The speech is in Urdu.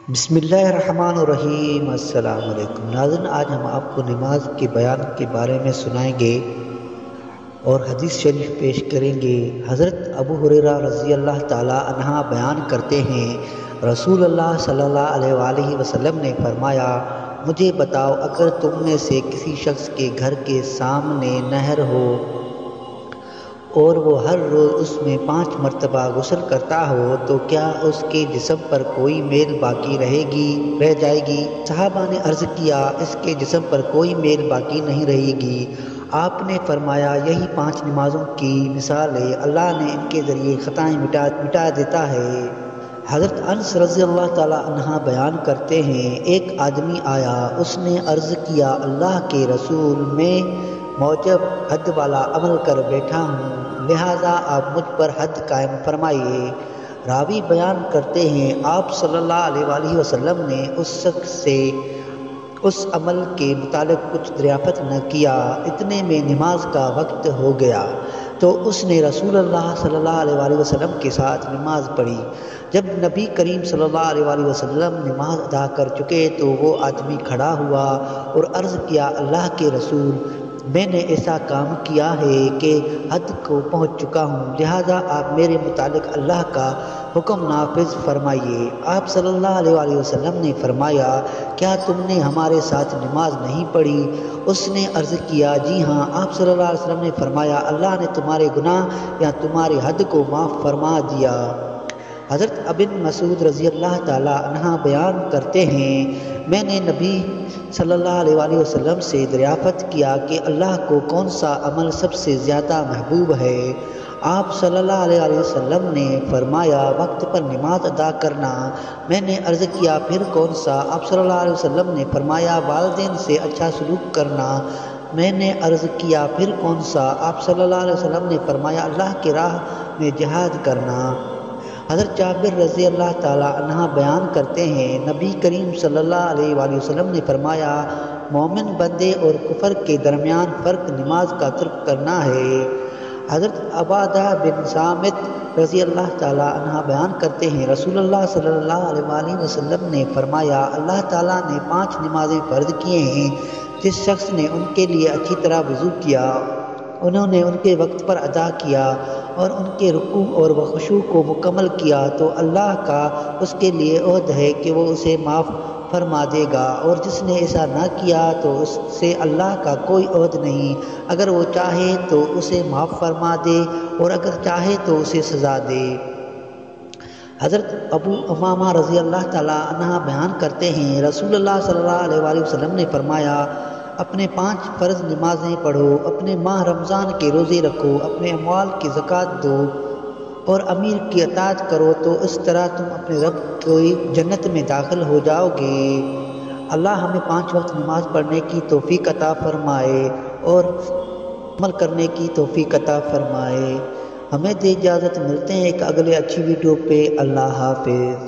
بسم اللہ الرحمن الرحیم۔ السلام علیکم ناظرین، آج ہم آپ کو نماز کے بیان کے بارے میں سنائیں گے اور حدیث شریف پیش کریں گے۔ حضرت ابو ہریرہ رضی اللہ تعالی عنہ بیان کرتے ہیں، رسول اللہ صلی اللہ علیہ وآلہ وسلم نے فرمایا، مجھے بتاؤ، اگر تم میں سے کسی شخص کے گھر کے سامنے نہر ہو اور وہ ہر روز اس میں 5 مرتبہ غسل کرتا ہو تو کیا اس کے جسم پر کوئی میل باقی رہ جائے گی؟ صحابہ نے عرض کیا، اس کے جسم پر کوئی میل باقی نہیں رہے گی۔ آپ نے فرمایا، یہی 5 نمازوں کی مثال ہے، اللہ نے ان کے ذریعے خطائیں مٹا دیتا ہے۔ حضرت انس رضی اللہ تعالی عنہ بیان کرتے ہیں، ایک آدمی آیا، اس نے عرض کیا، اللہ کے رسول، میں موجب حد والا عمل کر بیٹھا ہوں، لہٰذا آپ مجھ پر حد قائم فرمائیے۔ راوی بیان کرتے ہیں، آپ صلی اللہ علیہ وآلہ وسلم نے اس شخص سے اس عمل کے متعلق کچھ دریافت نہ کیا، اتنے میں نماز کا وقت ہو گیا تو اس نے رسول اللہ صلی اللہ علیہ وآلہ وسلم کے ساتھ نماز پڑھی۔ جب نبی کریم صلی اللہ علیہ وآلہ وسلم نماز ادا کر چکے تو وہ آدمی کھڑا ہوا اور عرض کیا، اللہ کے رسول، میں نے ایسا کام کیا ہے کہ حد کو پہنچ چکا ہوں، لہذا آپ میرے متعلق اللہ کا حکم نافذ فرمائیے۔ آپ صلی اللہ علیہ وآلہ وسلم نے فرمایا، کیا تم نے ہمارے ساتھ نماز نہیں پڑھی؟ اس نے عرض کیا، جی ہاں۔ آپ صلی اللہ علیہ وسلم نے فرمایا، اللہ نے تمہارے گناہ یا تمہاری حد کو معاف فرما دیا۔ حضرت ابن مسعود رضی اللہ تعالی عنہ بیان کرتے ہیں، میں نے نبی صلی اللہ علیہ وآلہ وسلم سے دریافت کیا کہ اللہ کو کون سا عمل سب سے زیادہ محبوب ہے؟ آپ صلی اللہ علیہ وآلہ وسلم نے فرمایا، وقت پر نماز ادا کرنا۔ میں نے عرض کیا، پھر کون سا؟ آپ صلی اللہ علیہ وسلم نے فرمایا، والدین سے اچھا سلوک کرنا۔ میں نے عرض کیا، پھر کون سا؟ آپ صلی اللہ علیہ وسلم نے فرمایا، اللہ کی راہ میں جہاد کرنا۔ حضرت جابر رضی اللہ تعالی عنہ بیان کرتے ہیں، نبی کریم صلی اللہ علیہ وآلہ وسلم نے فرمایا، مومن بندے اور کفر کے درمیان فرق نماز کا ترک کرنا ہے۔ حضرت عبادہ بن صامت رضی اللہ تعالی عنہ بیان کرتے ہیں، رسول اللہ صلی اللہ علیہ وآلہ وسلم نے فرمایا، اللہ تعالیٰ نے 5 نمازیں فرض کیے ہیں، جس شخص نے ان کے لیے اچھی طرح وضو کیا، انہوں نے ان کے وقت پر ادا کیا اور ان کے رکوع اور خشوع کو مکمل کیا تو اللہ کا اس کے لیے عہد ہے کہ وہ اسے معاف فرما دے گا، اور جس نے ایسا نہ کیا تو اس سے اللہ کا کوئی عہد نہیں، اگر وہ چاہے تو اسے معاف فرما دے اور اگر چاہے تو اسے سزا دے۔ حضرت ابو امامہ رضی اللہ تعالی عنہ بیان کرتے ہیں، رسول اللہ صلی اللہ علیہ وآلہ وسلم نے فرمایا، اپنے 5 فرض نمازیں پڑھو، اپنے ماہ رمضان کے روزے رکھو، اپنے اموال کی زکوٰۃ دو اور امیر کی اطاعت کرو، تو اس طرح تم اپنے رب کی جنت میں داخل ہو جاؤ گے۔ اللہ ہمیں 5 وقت نماز پڑھنے کی توفیق عطا فرمائے اور عمل کرنے کی توفیق عطا فرمائے۔ ہمیں دے اجازت، ملتے ہیں ایک اگلے اچھی ویڈیو پہ۔ اللہ حافظ۔